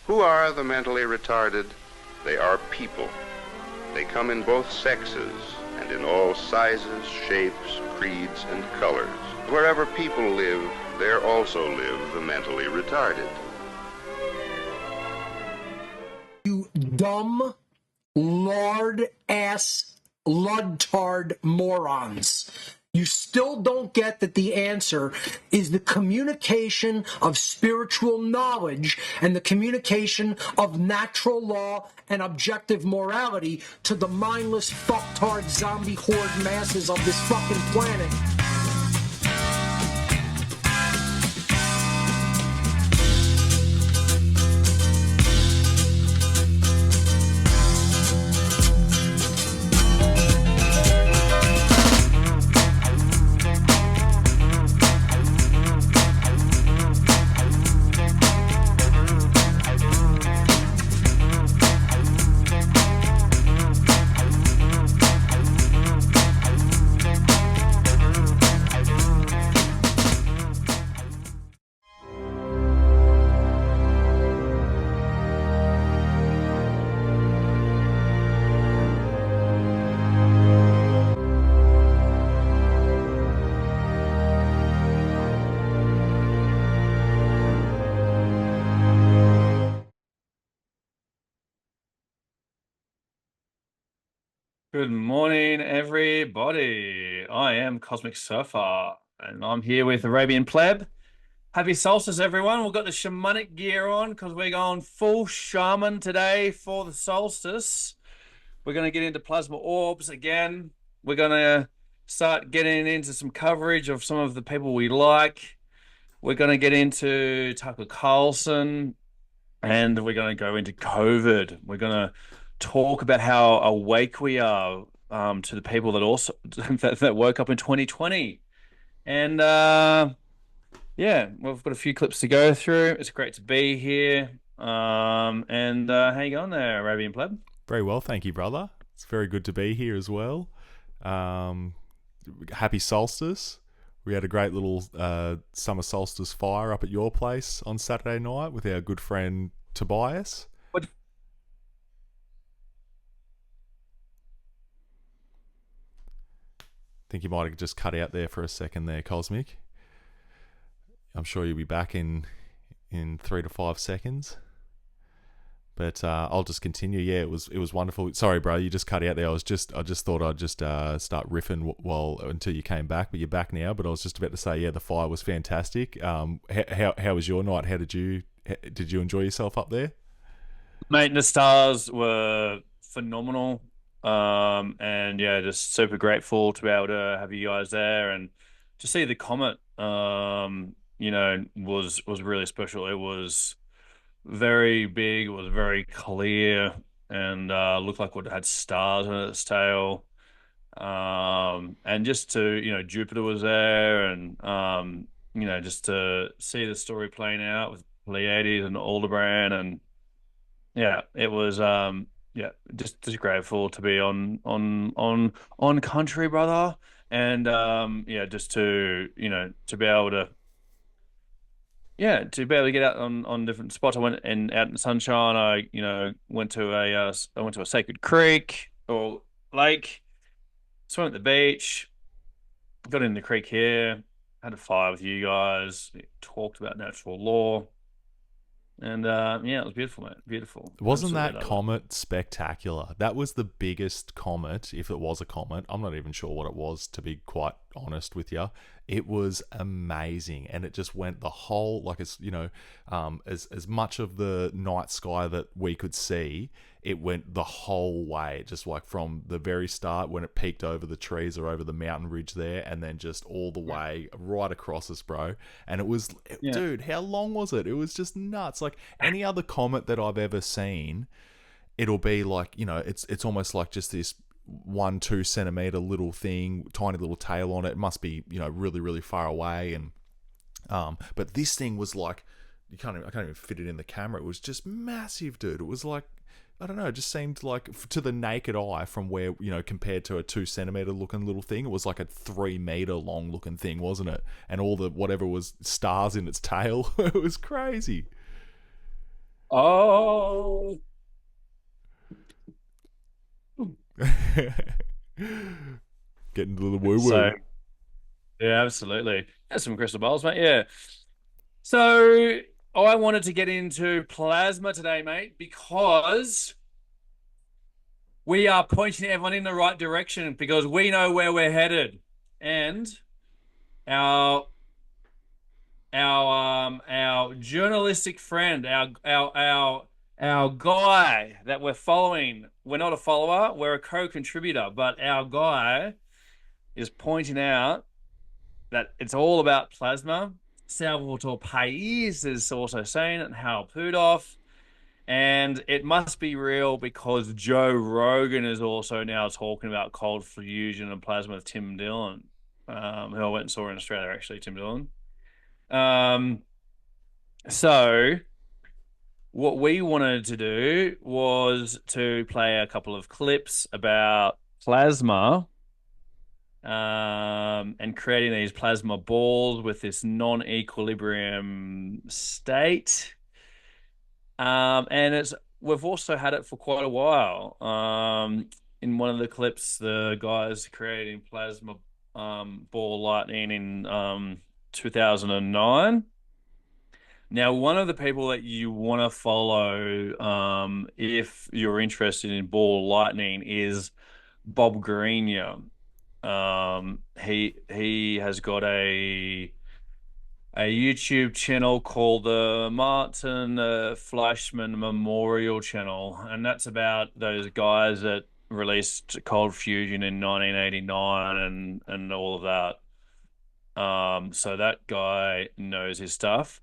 Who are the mentally retarded? They are people. They come in both sexes and in all sizes, shapes, creeds, and colors. Wherever people live, there also live the mentally retarded. You dumb, lard-ass, ludtard morons. You still don't get that the answer is the communication of spiritual knowledge and the communication of natural law and objective morality to the mindless, fucktard, zombie horde masses of this fucking planet. Good morning, everybody. I am Cosmic Surfer, and I'm here with Arabian Pleb. Happy solstice, everyone. We've got the shamanic gear on because we're going full shaman today for the solstice. We're going to get into plasma orbs again. We're going to start getting into some coverage of some of the people we like. We're going to get into Tucker Carlson, and we're going to go into COVID. We're going to talk about how awake we are to the people that also that woke up in 2020, and yeah, we've got a few clips to go through. It's great to be here. And how you going there, Arabian Pleb? Very well, thank you, brother. It's very good to be here as well. Happy solstice. We had a great little summer solstice fire up at your place on Saturday night with our good friend Tobias. Think you might have just cut out there for a second there, Cosmic. I'm sure you'll be back in 3 to 5 seconds. But I'll just continue. Yeah, it was wonderful. Sorry, bro, you just cut out there. I just thought I'd just start riffing until you came back, but you're back now. But I was just about to say, yeah, the fire was fantastic. How was your night? Did you enjoy yourself up there? Mate, the stars were phenomenal. And yeah, just super grateful to be able to have you guys there and to see the comet. Was really special. It was very big. It was very clear and looked like it had stars on its tail. And just to, Jupiter was there and, just to see the story playing out with Pleiades and Aldebaran. And yeah, it was, just grateful to be on country, brother. And, just to, to be able to, get out on different spots. I went out in the sunshine. I went to a sacred creek or lake, swam at the beach, got in the creek here, had a fire with you guys, talked about natural law, and it was beautiful, mate. Beautiful. Wasn't that comet spectacular? That was the biggest comet, if it was a comet. I'm not even sure what it was, to be quite honest with you. It was amazing, and it just went the whole, like, it's, as much of the night sky that we could see, it went the whole way, just like from the very start when it peaked over the trees or over the mountain ridge there, and then just all the way right across us, bro. And it was, dude, how long was it? It was just nuts. Like any other comet that I've ever seen, it'll be like, it's almost like just this 1-2 centimeter little thing, tiny little tail on it. It must be, really, really far away. And but this thing was like, I can't even fit it in the camera. It was just massive, dude. It was like, I don't know, it just seemed like, to the naked eye, from where, compared to a 2 centimeter looking little thing, it was like a 3 meter long looking thing, wasn't it? And all the whatever was stars in its tail. It was crazy. Oh, Getting to the woo so woo. yeah, absolutely. That's some crystal balls, mate. Yeah. So I wanted to get into plasma today, mate, because we are pointing everyone in the right direction because we know where we're headed. And our our journalistic friend, our guy that we're following, we're not a follower, we're a co-contributor, but our guy is pointing out that it's all about plasma. Salvatore Pais is also saying it, and Hal Pudov. And it must be real because Joe Rogan is also now talking about cold fusion and plasma with Tim Dillon, who I went and saw in Australia, actually, Tim Dillon. Um, so what we wanted to do was to play a couple of clips about plasma, and creating these plasma balls with this non-equilibrium state. And we've also had it for quite a while. In one of the clips, the guys creating plasma ball lightning in 2009. Now, one of the people that you want to follow, if you're interested in ball lightning, is Bob Greenyer. He has got a YouTube channel called the Martin Fleischmann Memorial Channel, and that's about those guys that released Cold Fusion in 1989 and all of that. So that guy knows his stuff.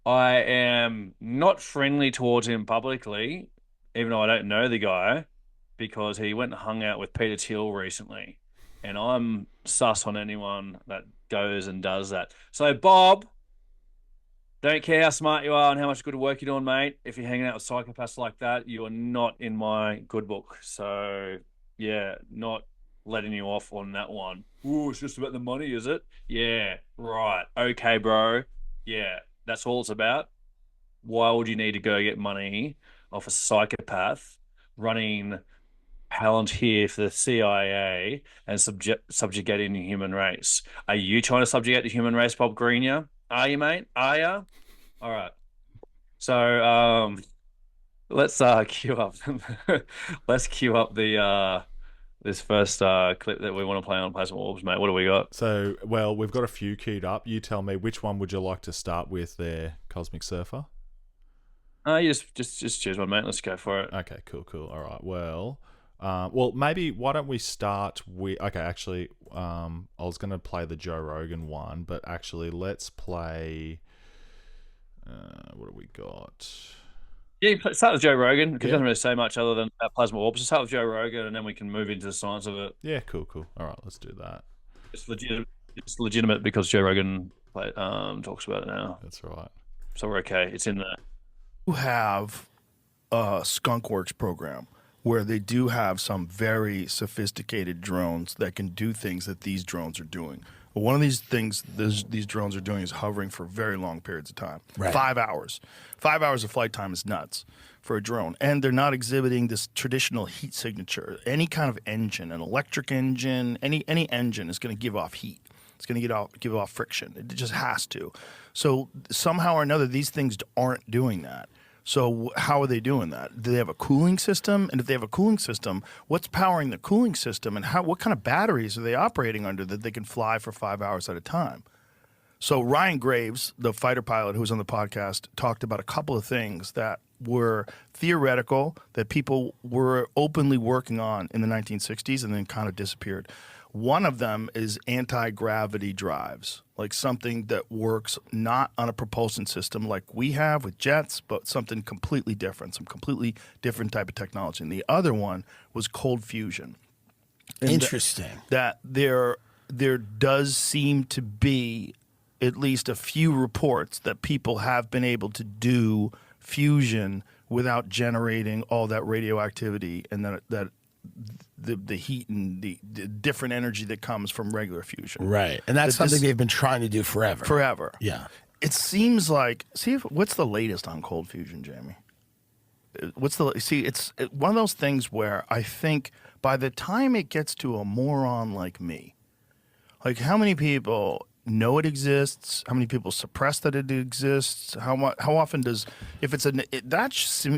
I am not friendly towards him publicly, even though I don't know the guy, because he went and hung out with Peter Thiel recently, and I'm sus on anyone that goes and does that. So, Bob, don't care how smart you are and how much good work you're doing, mate. If you're hanging out with psychopaths like that, you are not in my good book. So, yeah, not letting you off on that one. Ooh, it's just about the money, is it? Yeah, right. Okay, bro. Yeah, that's all it's about. Why would you need to go get money off a psychopath running Palantir for the CIA and subjugating the human race? Are you trying to subjugate the human race, Bob Greenyer? Are you, mate? Are you? All right. So let's queue up let's queue up the this first clip that we want to play on Plasma Orbs, mate. What do we got? So, well, we've got a few queued up. You tell me, which one would you like to start with there, Cosmic Surfer? You just choose one, mate. Let's go for it. Okay, cool. All right. Well, maybe why don't we start with? Okay, actually, I was going to play the Joe Rogan one, but actually, let's play. What do we got? Yeah, start with Joe Rogan because Yeah. it doesn't really say much other than plasma orbs. Just start with Joe Rogan, and then we can move into the science of it. Yeah, cool. All right, let's do that. It's legit. It's legitimate because Joe Rogan talks about it now. That's right. So we're okay. It's in there. You have a Skunkworks program where they do have some very sophisticated drones that can do things that these drones are doing. Well, one of these things these drones are doing is hovering for very long periods of time. Right. 5 hours. 5 hours of flight time is nuts for a drone. And they're not exhibiting this traditional heat signature. Any kind of engine, an electric engine, any engine is going to give off heat. It's going to give off friction. It just has to. So somehow or another, these things aren't doing that. So how are they doing that? Do they have a cooling system? And if they have a cooling system, what's powering the cooling system? And what kind of batteries are they operating under that they can fly for 5 hours at a time? So Ryan Graves, the fighter pilot who was on the podcast, talked about a couple of things that were theoretical, that people were openly working on in the 1960s and then kind of disappeared. One of them is anti-gravity drives, like something that works not on a propulsion system like we have with jets, but something completely different, some completely different type of technology. And the other one was cold fusion. Interesting. That there does seem to be at least a few reports that people have been able to do fusion without generating all that radioactivity and that the heat and the different energy that comes from regular fusion. Right. And that's something they've been trying to do forever. Forever. Yeah. It seems like, what's the latest on cold fusion, Jamie? It's one of those things where I think by the time it gets to a moron like me, like how many people know it exists? How many people suppress that it exists? How often does if it's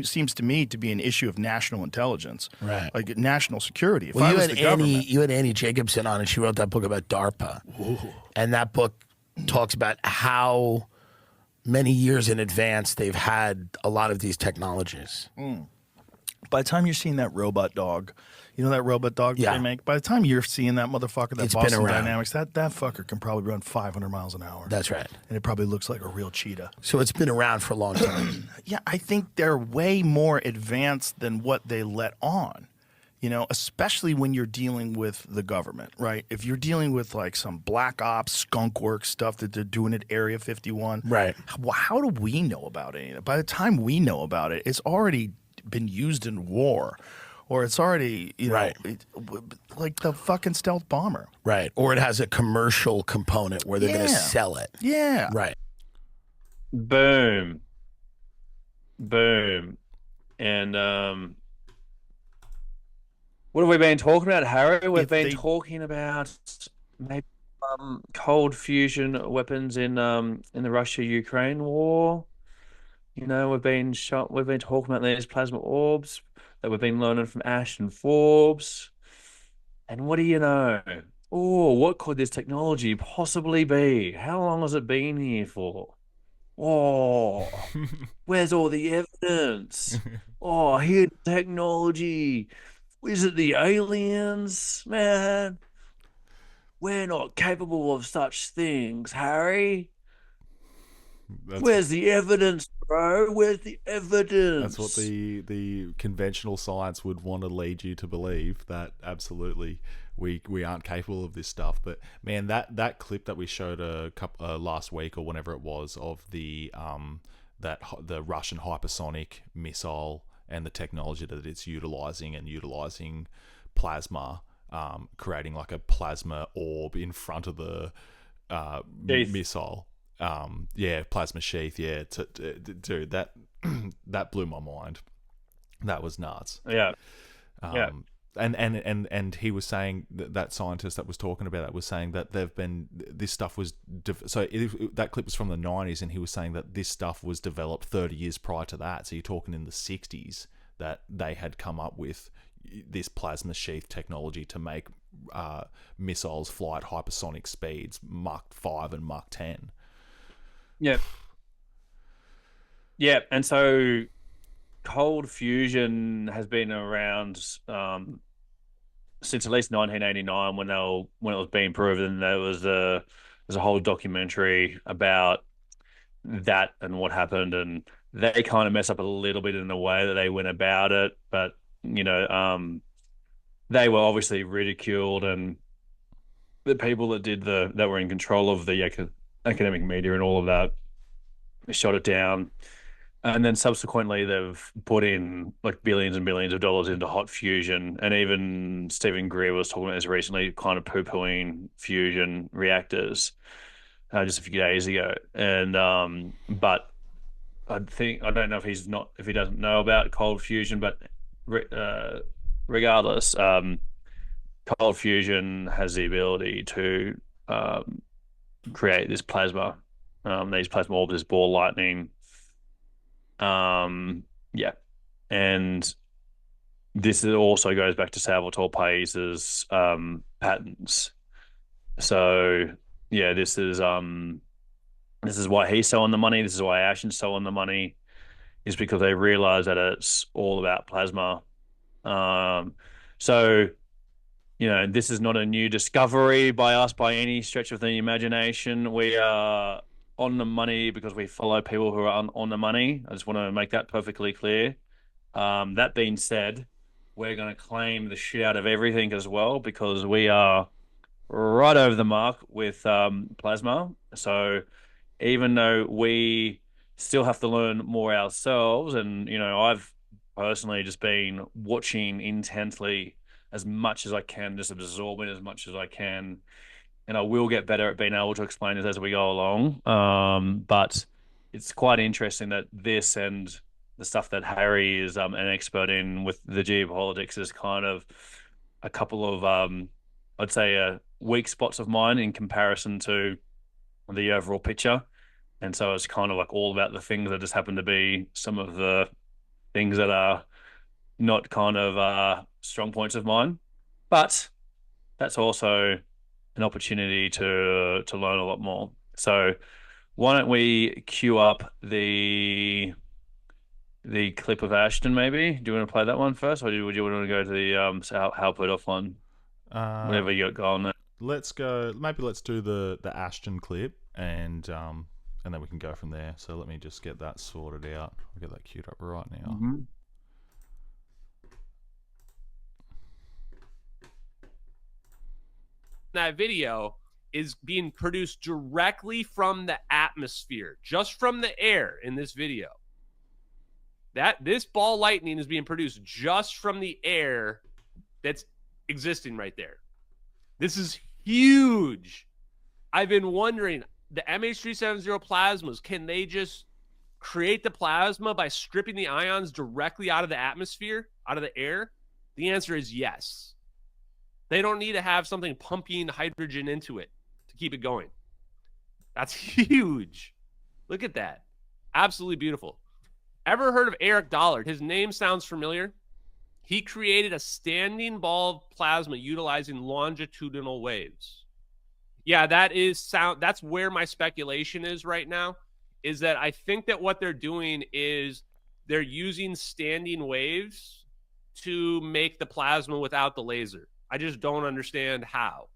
seems to me to be an issue of national intelligence, Right. like national security. If Well, I you was had the government, You had Annie Jacobson on, and she wrote that book about DARPA, and that book talks about how many years in advance they've had a lot of these technologies. by the time you're seeing that robot dog, you know that robot dog that Yeah. they make? By the time you're seeing that motherfucker, that It's been Boston around. Dynamics, that fucker can probably run 500 miles an hour. That's right. And it probably looks like a real cheetah. So it's been around for a long time. Yeah, I think they're way more advanced than what they let on. You know, especially when you're dealing with the government, right? If you're dealing with like some black ops skunk work stuff that they're doing at Area 51, Right. How do we know about any of it? By the time we know about it, it's already been used in war, or it's already, you know, Right. like the fucking stealth bomber. Right. Or it has a commercial component where they're going to Yeah. sell it. Yeah, Right. Boom. And what have we been talking about, Harry? We've been talking about maybe cold fusion weapons in the Russia-Ukraine war. You know, we've been talking about these plasma orbs that we've been learning from Ash and Forbes. And what do you know? Oh, what could this technology possibly be? How long has it been here for? Oh, where's all the evidence? Oh, hidden technology. Is it the aliens? Man, we're not capable of such things, Harry. Where's the evidence, bro? Where's the evidence? That's what the conventional science would want to lead you to believe, that absolutely we aren't capable of this stuff. But man, that clip that we showed a couple last week or whenever it was of the Russian hypersonic missile and the technology that it's utilizing plasma, creating like a plasma orb in front of the missile. Plasma sheath. Yeah, dude, that blew my mind. That was nuts. Yeah. And he was saying that scientist that was talking about that was saying that this stuff was that clip was from the 90s, and he was saying that this stuff was developed 30 years prior to that. So you're talking in the 60s that they had come up with this plasma sheath technology to make missiles fly at hypersonic speeds, Mach 5 and Mach 10. Yeah. Yeah, and so cold fusion has been around since at least 1989 when it was being proven. There's a whole documentary about that and what happened, and they kind of mess up a little bit in the way that they went about it, but you know, they were obviously ridiculed, and the people that were in control of the academic media and all of that shot it down. And then subsequently, they've put in like billions and billions of dollars into hot fusion. And even Stephen Greer was talking about this recently, kind of poo-pooing fusion reactors just a few days ago. And but I don't know if he doesn't know about cold fusion, but regardless, cold fusion has the ability to create this plasma, these plasma orbs, this ball lightning. And this also goes back to Salvatore Pais's patents. So yeah, this is why he's selling the money. This is why Ashen's selling the money, is because they realize that it's all about plasma. So you know, this is not a new discovery by us by any stretch of the imagination. We are on the money because we follow people who are on the money. I just want to make that perfectly clear. That being said, we're going to claim the shit out of everything as well, because we are right over the mark with plasma. So even though we still have to learn more ourselves, and you know, I've personally just been watching intently as much as I can, just absorbing as much as I can, and I will get better at being able to explain this as we go along. But it's quite interesting that this and the stuff that Harry is an expert in with the geopolitics is kind of a couple of I'd say weak spots of mine in comparison to the overall picture. And so it's kind of like all about the things that just happen to be some of the things that are not kind of strong points of mine. But that's also an opportunity to learn a lot more. So why don't we queue up the clip of Ashton maybe? Do you want to play that one first, or would you want to go to the how put off one? Whatever you got going there. Let's go. Maybe let's do the Ashton clip, and then we can go from there. So let me just get that sorted out. I'll get that queued up right now. Mm-hmm. That video is being produced directly from the atmosphere, just from the air in this video. This ball lightning is being produced just from the air that's existing right there. This is huge. I've been wondering, the MH370 plasmas, can they just create the plasma by stripping the ions directly out of the atmosphere, out of the air? The answer is yes. They don't need to have something pumping hydrogen into it to keep it going. That's huge. Look at that. Absolutely beautiful. Ever heard of Eric Dollard? His name sounds familiar. He created a standing ball of plasma utilizing longitudinal waves. Yeah, that's where my speculation is right now, is that I think that what they're doing is they're using standing waves to make the plasma without the laser. I just don't understand how.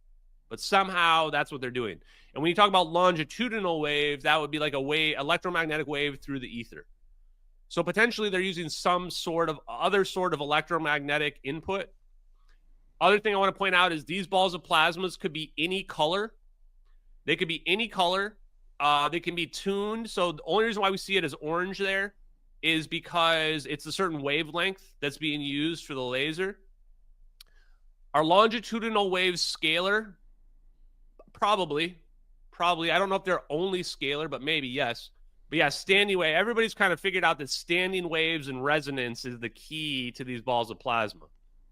But somehow that's what they're doing. And when you talk about longitudinal waves, that would be like a electromagnetic wave through the ether. So potentially they're using some other sort of electromagnetic input. Other thing I want to point out is these balls of plasmas could be any color. They could be any color. They can be tuned. So the only reason why we see it as orange there is because it's a certain wavelength that's being used for the laser. Are longitudinal waves scalar? Probably. I don't know if they're only scalar, but maybe yes. But yeah, standing wave. Everybody's kind of figured out that standing waves and resonance is the key to these balls of plasma.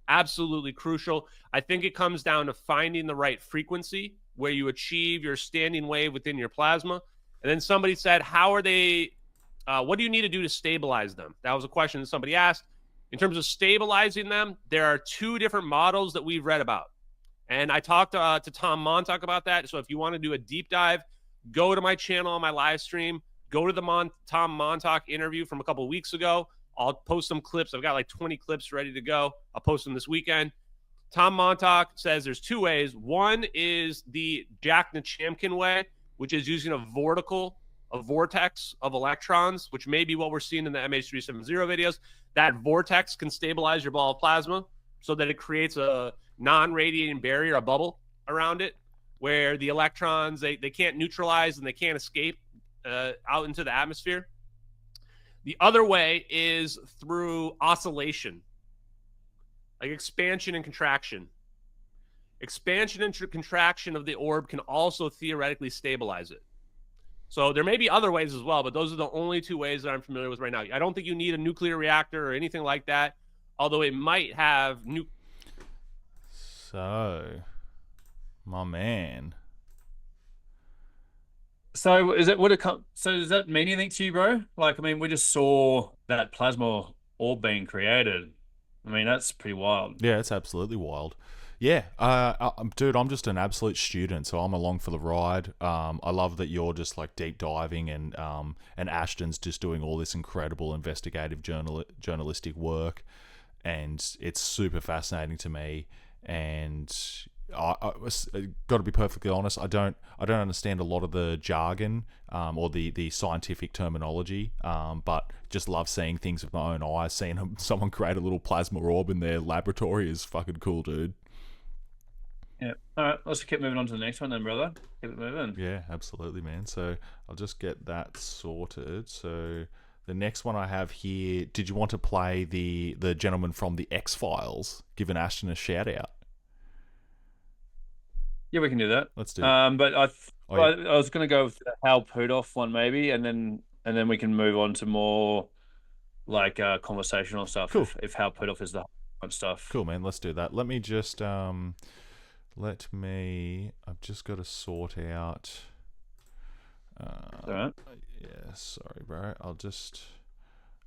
Absolutely crucial. I think it comes down to finding the right frequency where you achieve your standing wave within your plasma. And then somebody said, what do you need to do to stabilize them? That was a question that somebody asked. In terms of stabilizing them, there are two different models that we've read about. And I talked to Tom Montauk about that. So if you want to do a deep dive, go to my channel on my live stream. Go to the Tom Montauk interview from a couple of weeks ago. I'll post some clips. I've got like 20 clips ready to go. I'll post them this weekend. Tom Montauk says there's two ways. One is the Jack Nachamkin way, which is using a vortex of electrons, which may be what we're seeing in the MH370 videos. That vortex can stabilize your ball of plasma so that it creates a non-radiating barrier, a bubble around it, where the electrons, they can't neutralize and they can't escape out into the atmosphere. The other way is through oscillation, like expansion and contraction. Expansion and contraction of the orb can also theoretically stabilize it. So there may be other ways as well, but those are the only two ways that I'm familiar with right now. I don't think you need a nuclear reactor or anything like that, although it might have So, my man. So does that mean anything to you, bro? Like, I mean, we just saw that plasma orb being created. I mean, that's pretty wild. Yeah, it's absolutely wild. Yeah, dude, I'm just an absolute student, so I'm along for the ride. I love that you're just like deep diving, and Ashton's just doing all this incredible investigative journalistic work, and it's super fascinating to me. And I got to be perfectly honest, I don't understand a lot of the jargon or the scientific terminology, but just love seeing things with my own eyes. Seeing someone create a little plasma orb in their laboratory is fucking cool, dude. Yeah. All right, let's keep moving on to the next one then, brother. Keep it moving. Yeah, absolutely, man. So I'll just get that sorted. So the next one I have here, did you want to play the gentleman from the X-Files, giving Ashton a shout out? Yeah, we can do that. Let's do it. But I was going to go with the Hal Pudov one maybe, and then we can move on to more like conversational stuff. Cool. If how put off is the whole stuff. Cool, man. Let's do that. Let me just I've just got to sort out. All right. Yeah, sorry, bro.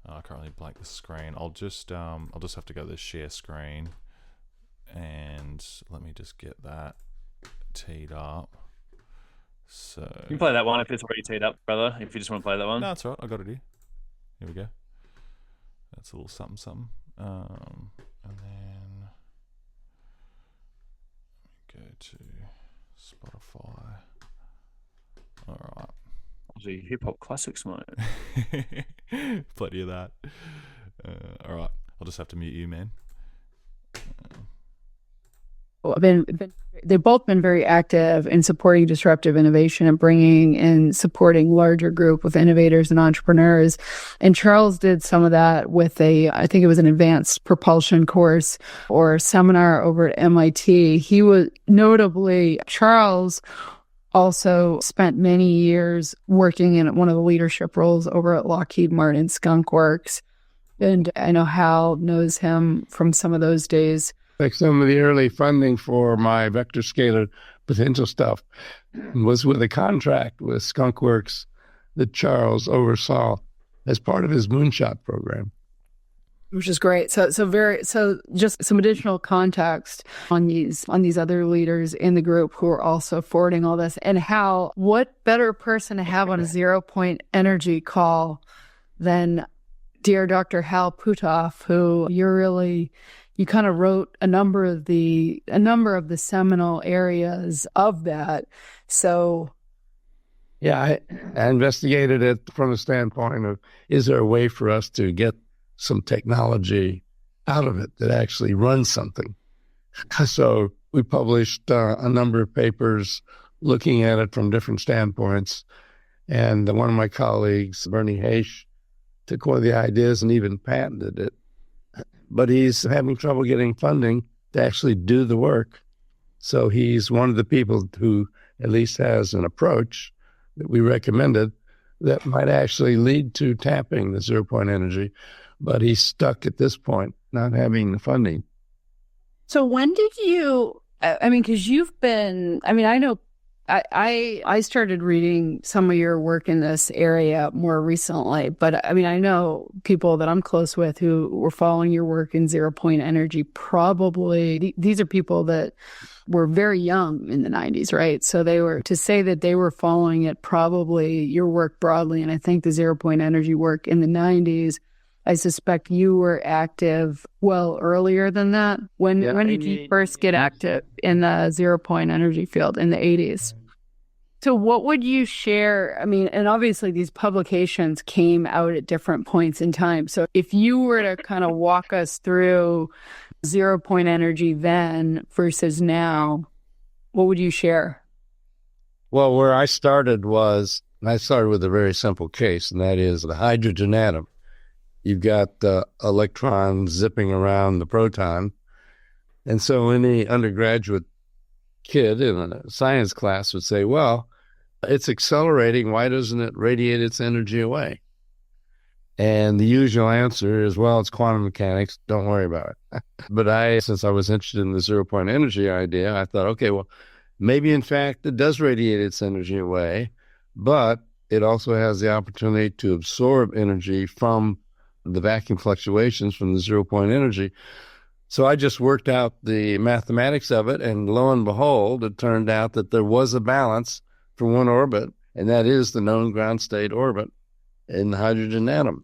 I currently blank the screen. I'll just have to go to the share screen, and let me just get that teed up. So You can play that one if it's already teed up, brother. If you just want to play that one. no, it's all right. I got it here. Here we go. That's a little something. And then go to Spotify. All right. The hip hop classics, mate. Plenty of that. All right. I'll just have to mute you, man. They've both been very active in supporting disruptive innovation and bringing and supporting larger group of innovators and entrepreneurs. And Charles did some of that with I think it was an advanced propulsion course or seminar over at MIT. He was notably, Charles also spent many years working in one of the leadership roles over at Lockheed Martin Skunk Works. And I know Hal knows him from some of those days. Like some of the early funding for my vector scalar potential stuff was with a contract with Skunk Works that Charles oversaw as part of his moonshot program. Which is great. So just some additional context on these other leaders in the group who are also forwarding all this. And Hal, what better person to have on a 0 Point Energy call than dear Dr. Hal Puthoff, who you kind of wrote a number of the seminal areas of that. So yeah, I investigated it from the standpoint of, is there a way for us to get some technology out of it that actually runs something? So we published a number of papers looking at it from different standpoints. And one of my colleagues, Bernie Haish, took one of the ideas and even patented it. But he's having trouble getting funding to actually do the work. So he's one of the people who at least has an approach that we recommended that might actually lead to tapping the 0 Point Energy. But he's stuck at this point, not having the funding. So when did you, because you've been, I know I started reading some of your work in this area more recently, but I know people that I'm close with who were following your work in 0 Point Energy. Probably these are people that were very young in the 90s, right? So to say that they were following it, probably your work broadly, and I think the 0 Point Energy work in the 90s, I suspect you were active well earlier than that. When did you first get active in the 0 Point Energy field? In the 80s. So what would you share? And obviously these publications came out at different points in time. So if you were to kind of walk us through 0 Point Energy then versus now, what would you share? Well, where I started with a very simple case, and that is the hydrogen atom. You've got the electron zipping around the proton. And so any undergraduate kid in a science class would say, well, it's accelerating. Why doesn't it radiate its energy away? And the usual answer is, well, it's quantum mechanics. Don't worry about it. But since I was interested in the 0 Point Energy idea, I thought, okay, well, maybe in fact it does radiate its energy away, but it also has the opportunity to absorb energy from the vacuum fluctuations from the 0 Point Energy. So I just worked out the mathematics of it, and lo and behold, it turned out that there was a balance for one orbit, and that is the known ground state orbit in the hydrogen atom.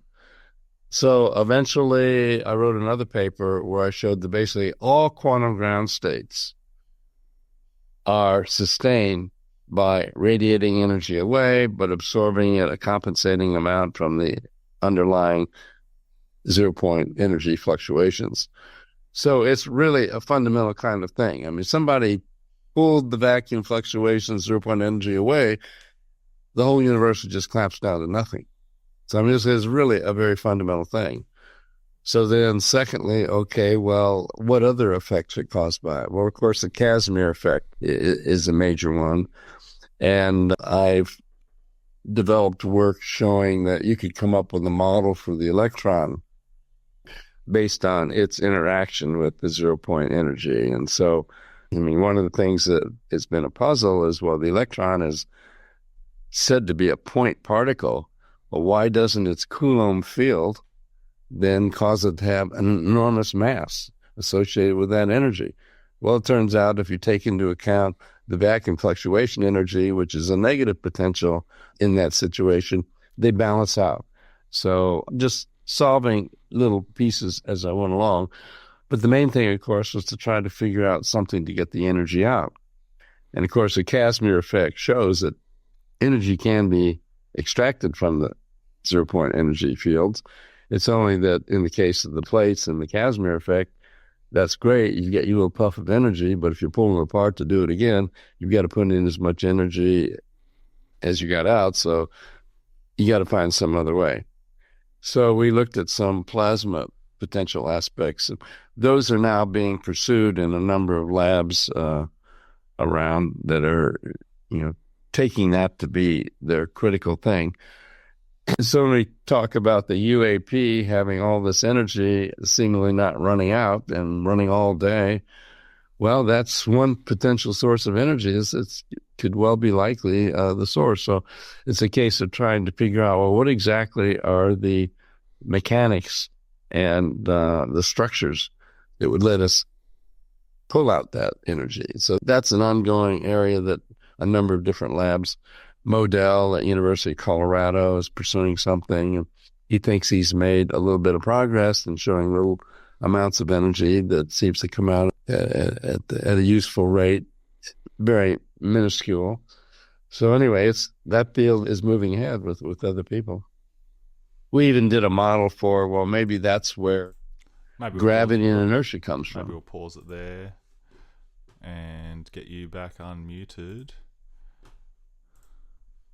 So eventually I wrote another paper where I showed that basically all quantum ground states are sustained by radiating energy away, but absorbing at a compensating amount from the underlying 0 Point Energy fluctuations. So it's really a fundamental kind of thing. Somebody pulled the vacuum fluctuations, 0 Point Energy away, the whole universe would just collapse down to nothing. So this is really a very fundamental thing. So then secondly, okay, well, what other effects are caused by it? Well, of course, the Casimir effect is a major one. And I've developed work showing that you could come up with a model for the electron based on its interaction with the 0-point energy. And so, I mean, one of the things that has been a puzzle is, well, the electron is said to be a point particle. Well, why doesn't its Coulomb field then cause it to have an enormous mass associated with that energy? Well, it turns out if you take into account the vacuum fluctuation energy, which is a negative potential in that situation, they balance out. So just solving little pieces as I went along. But the main thing, of course, was to try to figure out something to get the energy out. And of course, the Casimir effect shows that energy can be extracted from the 0-point energy fields. It's only that in the case of the plates and the Casimir effect, that's great. You get your little puff of energy, but if you're pulling them apart to do it again, you've got to put in as much energy as you got out. So you got to find some other way. So we looked at some plasma potential aspects. Those are now being pursued in a number of labs around that are, taking that to be their critical thing. So when we talk about the UAP having all this energy seemingly not running out and running all day, well, that's one potential source of energy. It could well be likely the source. So it's a case of trying to figure out, well, what exactly are the mechanics and the structures that would let us pull out that energy. So that's an ongoing area that a number of different labs. Modell at University of Colorado is pursuing something. He thinks he's made a little bit of progress in showing little amounts of energy that seems to come out at a useful rate, very minuscule. So anyway, that field is moving ahead with other people. We even did a model for, well, maybe that's where gravity and inertia comes from. Maybe we'll pause it there and get you back unmuted.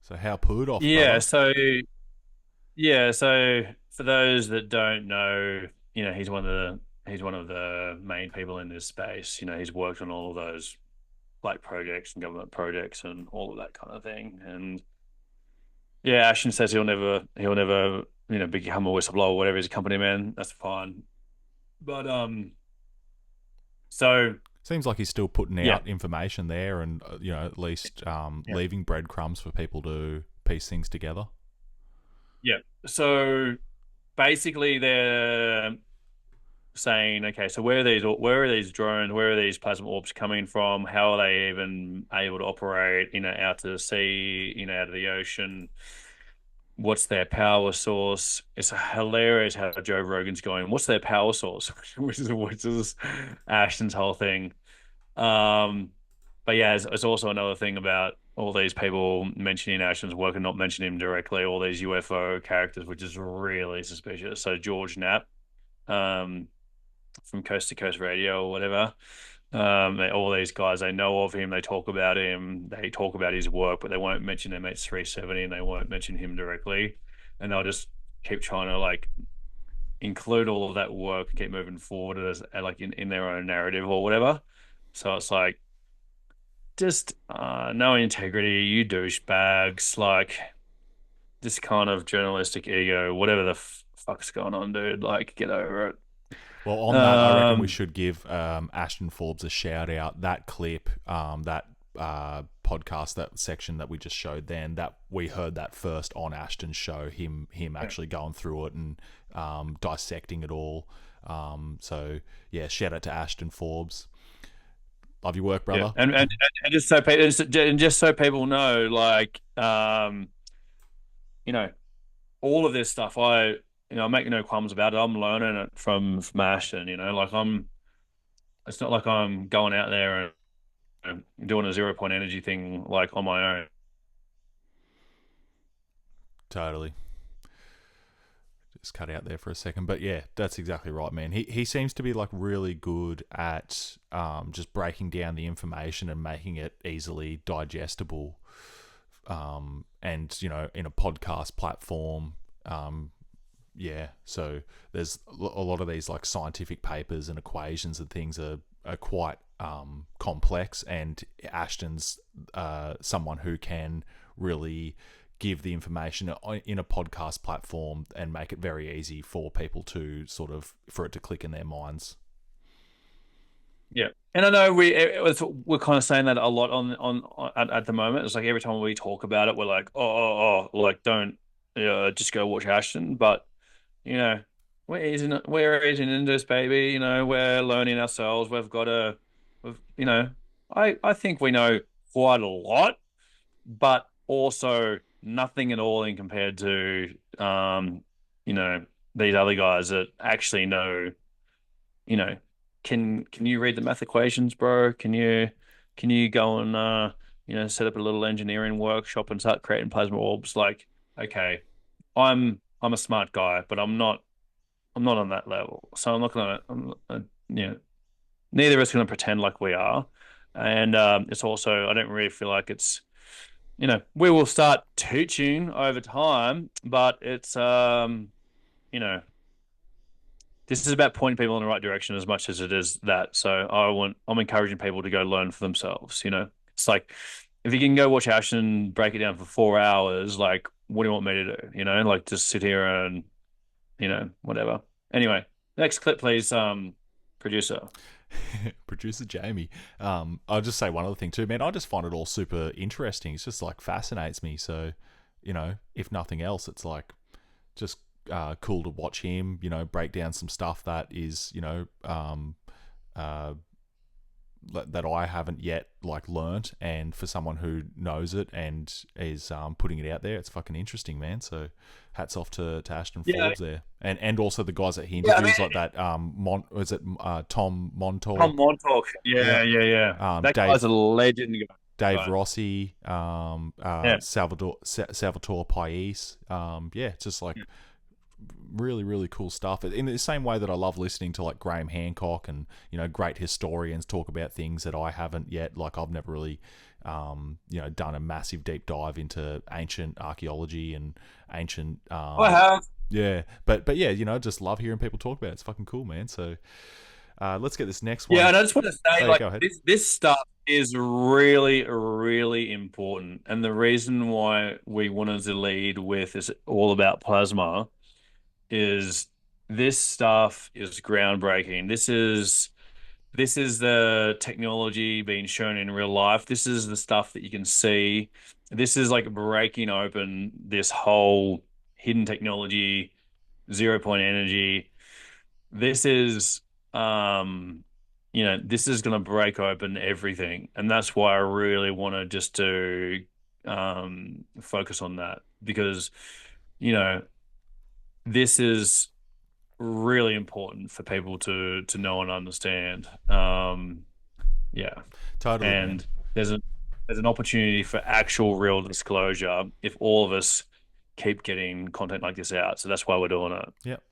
So how put off? Yeah, so for those that don't know, he's one of the main people in this space. He's worked on all of those like projects and government projects and all of that kind of thing. And yeah, Ashton says he'll never become a whistleblower or whatever. He's a company man. That's fine. But so seems like he's still putting out information there, and at least leaving breadcrumbs for people to piece things together. Yeah. So basically, they're saying, okay, so where are these drones? Where are these plasma orbs coming from? How are they even able to operate? Out to the sea, out of the ocean. What's their power source? It's hilarious how Joe Rogan's going, what's their power source? which is Ashton's whole thing. But yeah, it's also another thing about all these people mentioning Ashton's work and not mentioning him directly, all these UFO characters, which is really suspicious. So George Knapp, from Coast to Coast Radio or whatever, all these guys, they know of him, they talk about him, they talk about his work, but they won't mention MH370 and they won't mention him directly, and they'll just keep trying to like include all of that work and keep moving forward as like in their own narrative or whatever. So it's like, just no integrity, you douchebags, like this kind of journalistic ego, whatever the fuck's going on, dude, like get over it. Well, on that, I reckon we should give Ashton Forbes a shout out. That clip, that podcast, that section that we just showed then, that we heard that first on Ashton's show, him actually going through it and dissecting it all. So yeah, shout out to Ashton Forbes. Love your work, brother. Yeah. And just so people know, like all of this stuff, I make no qualms about it. I'm learning it from Ashton, it's not like I'm going out there and doing a 0-point energy thing like on my own. Totally. Just cut out there for a second, but yeah, that's exactly right, man. He seems to be like really good at just breaking down the information and making it easily digestible, and in a podcast platform. Yeah, so there's a lot of these like scientific papers and equations and things are quite complex, and Ashton's someone who can really give the information in a podcast platform and make it very easy for people to for it to click in their minds. Yeah, and I know we're kind of saying that a lot at the moment. It's like every time we talk about it, we're like, like don't just go watch Ashton. But we're easing into this, baby. We're learning ourselves. I think we know quite a lot, but also nothing at all in compared to these other guys that actually know. Can you read the math equations, bro? Can you go and set up a little engineering workshop and start creating plasma orbs? Like, okay, I'm a smart guy, but I'm not on that level. So I'm not neither of us gonna pretend like we are. And it's also, I don't really feel like it's, we will start teaching over time, but it's this is about pointing people in the right direction as much as it is that. So I'm encouraging people to go learn for themselves. It's like, if you can go watch Ash and break it down for 4 hours, like, what do you want me to do? Like, just sit here and, whatever. Anyway, next clip, please, producer. Producer Jamie. I'll just say one other thing too, man. I just find it all super interesting. It's just like fascinates me. So, if nothing else, it's like just cool to watch him, break down some stuff that is, that I haven't yet learnt, and for someone who knows it and is putting it out there, it's fucking interesting, man. So hats off to Ashton Forbes there, and also the guys that he interviews, like that Tom Montauk? Tom Montauk, yeah. That guy's a legend. Dave Rossi, Salvatore Pais, just like really, really cool stuff. In the same way that I love listening to like Graham Hancock and great historians talk about things that I haven't yet. Like, I've never really done a massive deep dive into ancient archaeology and ancient I have. Yeah, but yeah, just love hearing people talk about it. It's fucking cool, man. So let's get this next one. Yeah, and I just want to say, this stuff is really, really important. And the reason why we wanted to lead with is all about plasma is this stuff is groundbreaking. This is the technology being shown in real life. This is the stuff that you can see. This is like breaking open this whole hidden technology, 0-point energy. This is this is going to break open everything. And that's why I really want to just to focus on that, because this is really important for people to know and understand. Yeah, totally. And there's an opportunity for actual real disclosure if all of us keep getting content like this out. So that's why we're doing it. Yep,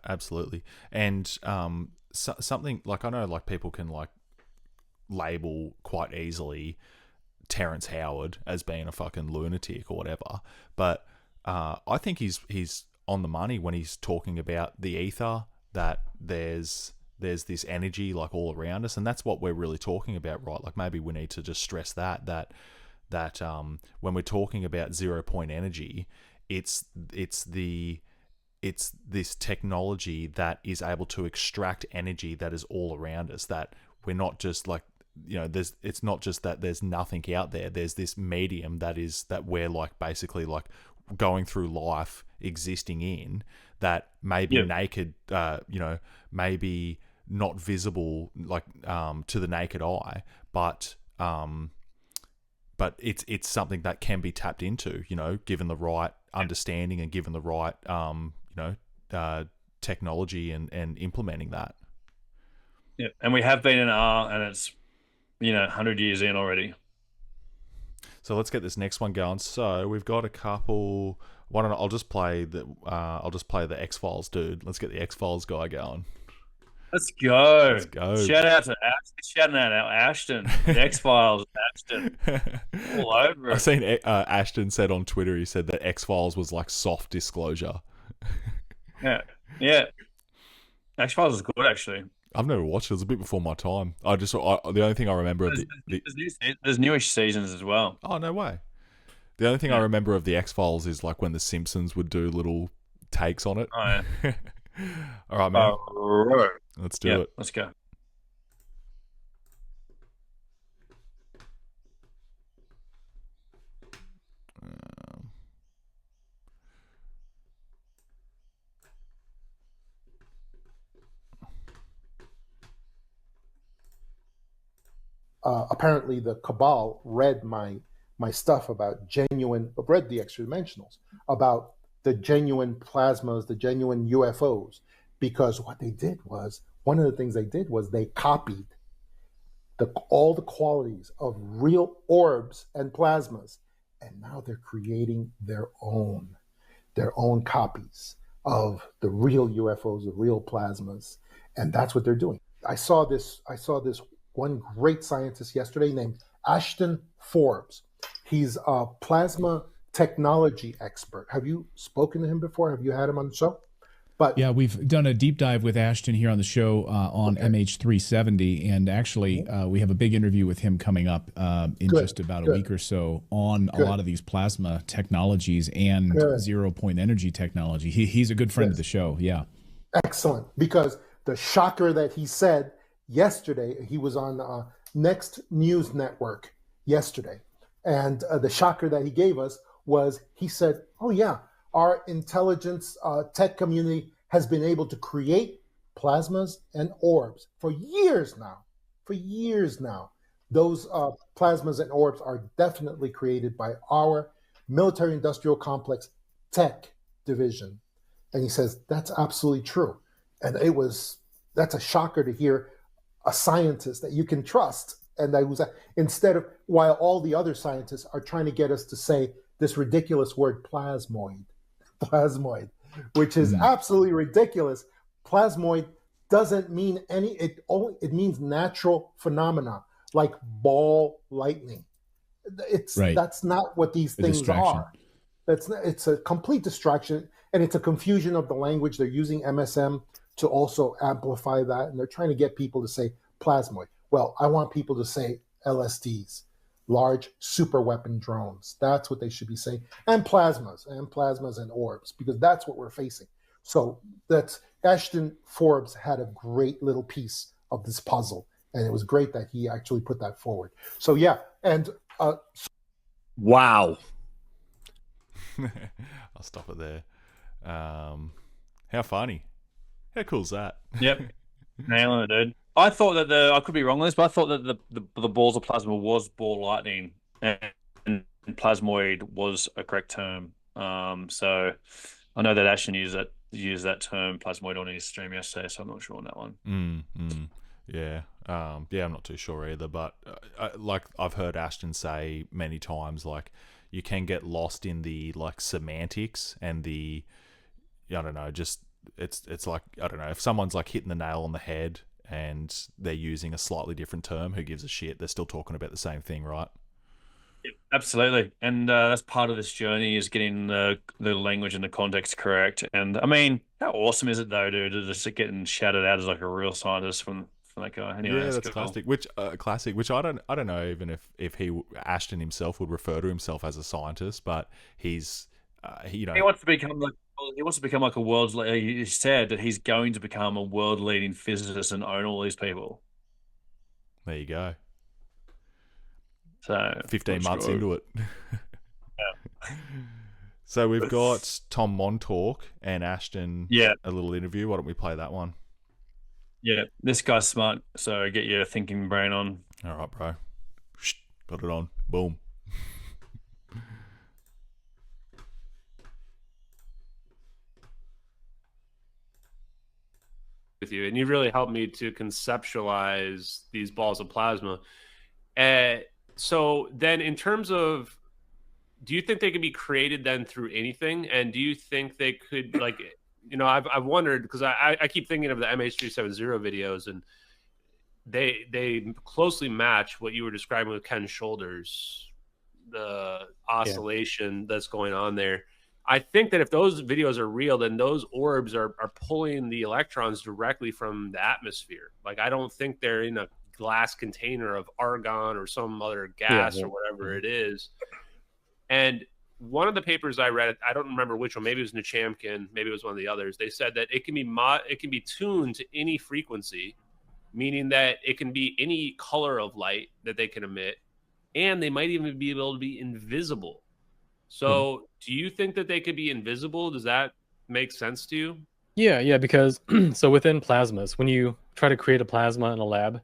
absolutely. And something like, I know like people can like label quite easily Terrence Howard as being a fucking lunatic or whatever, but I think he's on the money when he's talking about the ether, that there's this energy like all around us, and that's what we're really talking about, right? Like, maybe we need to just stress that when we're talking about 0-point energy, it's this technology that is able to extract energy that is all around us, that we're not just like, it's not just that there's nothing out there. There's this medium that we're like basically like going through life existing in, that may be naked, maybe not visible like to the naked eye, but it's something that can be tapped into, given the right understanding and given the right technology and implementing that. Yeah, and we have been in R, and it's 100 years in already. So let's get this next one going. So we've got a couple. Why don't I'll just play the X-Files dude. Let's get the X-Files guy going. Let's go. Let's go. Shout out Ashton. The X-Files, Ashton. All over it. I've seen Ashton said on Twitter, he said that X-Files was like soft disclosure. Yeah. X-Files is good, actually. I've never watched it. It was a bit before my time. The only thing I remember there's newish seasons as well. Oh, no way. The only thing I remember of the X-Files is like when the Simpsons would do little takes on it. Oh, yeah. All right, man. Right. Let's do it. Let's go. Apparently the cabal read my stuff about read the extra dimensionals, about the genuine plasmas, the genuine UFOs, because what they did was, one of the things they did was they copied all the qualities of real orbs and plasmas, and now they're creating their own copies of the real UFOs, the real plasmas, and that's what they're doing. I saw this one great scientist yesterday named Ashton Forbes. He's a plasma technology expert. Have you spoken to him before? Have you had him on the show? But yeah, we've done a deep dive with Ashton here on the show on MH370, and actually we have a big interview with him coming up in just about a week or so on a lot of these plasma technologies and 0-point energy technology. He's a good friend of the show. Yeah. Excellent. Because the shocker that he said yesterday, he was on Next News Network yesterday, and the shocker that he gave us was, he said, oh yeah, our intelligence tech community has been able to create plasmas and orbs for years now. Those plasmas and orbs are definitely created by our military industrial complex tech division. And he says, that's absolutely true. And that's a shocker to hear a scientist that you can trust. And that was, instead of, while all the other scientists are trying to get us to say this ridiculous word plasmoid, which is absolutely ridiculous. Plasmoid doesn't mean it means natural phenomena like ball lightning. That's not what these things are. It's a complete distraction, and it's a confusion of the language. They're using MSM to also amplify that, and they're trying to get people to say plasmoid. Well, I want people to say LSDs, large super weapon drones. That's what they should be saying. And plasmas and orbs, because that's what we're facing. So that's Ashton Forbes had a great little piece of this puzzle, and it was great that he actually put that forward. So yeah, and wow. I'll stop it there. How funny. How cool's that? Yep. Nailing it, dude. I thought that I could be wrong on this, but I thought that the balls of plasma was ball lightning, and plasmoid was a correct term. So I know that Ashton used that term plasmoid on his stream yesterday, so I'm not sure on that one. Yeah. I'm not too sure either, but like I've heard Ashton say many times, like you can get lost in the like semantics and the, I don't know, just it's like, I don't know, if someone's like hitting the nail on the head and they're using a slightly different term, who gives a shit? They're still talking about the same thing, right? Yep, absolutely. And that's part of this journey, is getting the language and the context correct. And I mean, how awesome is it though, dude, to just getting shouted out as like a real scientist from that guy? Anyway, yeah, that's classic. Classic. Which I don't know even if Ashton himself would refer to himself as a scientist, but he's he wants to become like a world's. He said that he's going to become a world leading physicist and own all these people. There you go. So 15 months into it. Yeah. So we've got Tom Montauk and Ashton. Yeah. A little interview. Why don't we play that one? Yeah, this guy's smart. So get your thinking brain on. All right, bro. Got it on. Boom. With you, and you really helped me to conceptualize these balls of plasma. So then, in terms of, do you think they could be created then through anything? And do you think they could, like, you know, I've wondered, because I keep thinking of the MH370 videos, and they closely match what you were describing with Ken's shoulders, the oscillation that's going on there. I think that if those videos are real, then those orbs are pulling the electrons directly from the atmosphere. Like, I don't think they're in a glass container of argon or some other gas or whatever it is. And one of the papers I read, I don't remember which one, maybe it was Nichamkin, maybe it was one of the others. They said that it can be tuned to any frequency, meaning that it can be any color of light that they can emit, and they might even be able to be invisible. So do you think that they could be invisible? Does that make sense to you? Yeah, because so within plasmas, when you try to create a plasma in a lab,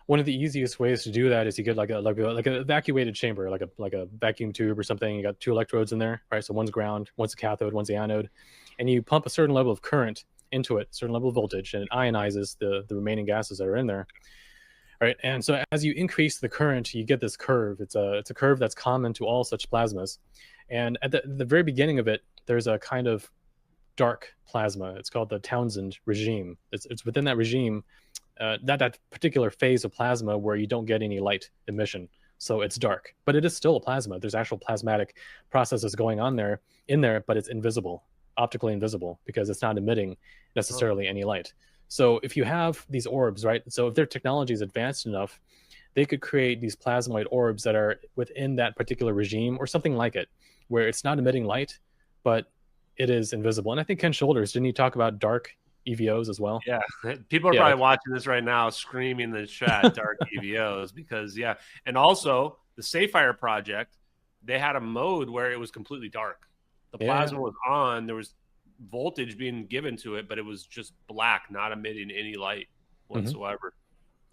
one of the easiest ways to do that is you get like a evacuated chamber, like a vacuum tube or something. You got 2 electrodes in there, right? So one's ground, one's a cathode, one's the anode, and you pump a certain level of current into it, certain level of voltage, and it ionizes the remaining gases that are in there, right? And so as you increase the current, you get this curve. It's a curve that's common to all such plasmas, and at the very beginning of it, there's a kind of dark plasma. It's called the Townsend regime. It's within that regime. That particular phase of plasma where you don't get any light emission. So it's dark, but it is still a plasma. There's actual plasmatic processes going on in there, but it's invisible, optically invisible, because it's not emitting necessarily any light. So if you have these orbs, right? So if their technology is advanced enough, they could create these plasmoid orbs that are within that particular regime or something like it, where it's not emitting light, but it is invisible. And I think Ken Shoulders, didn't he talk about dark EVOs as well? Yeah, people are probably watching this right now, screaming in the chat, dark EVOs, because and also the Sapphire project, they had a mode where it was completely dark. The plasma was on, there was voltage being given to it, but it was just black, not emitting any light whatsoever.